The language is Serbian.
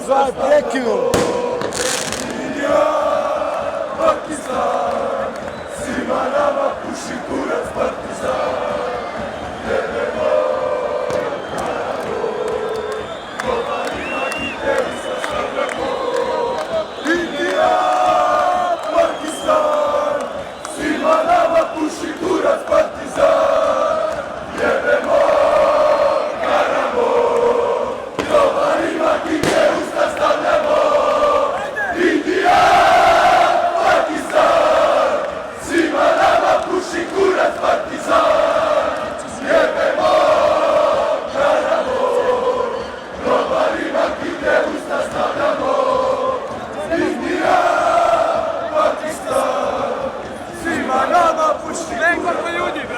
Vai, prekinuo! Indija, Pakistan, svima nama puši kurac partizan. Jebemo, govorima Hitler sastavljamo. Indija, Pakistan, svima nama puši kurac partizan. Jebemo, karamo, govorima Hitler sastavljamo. Indija, Pakistan, svima nama puši kurac partizan. Jebemo, karamo, grobarima kite usta stavljamo. Indija, Pakistan, svima nama puši kurac partizan.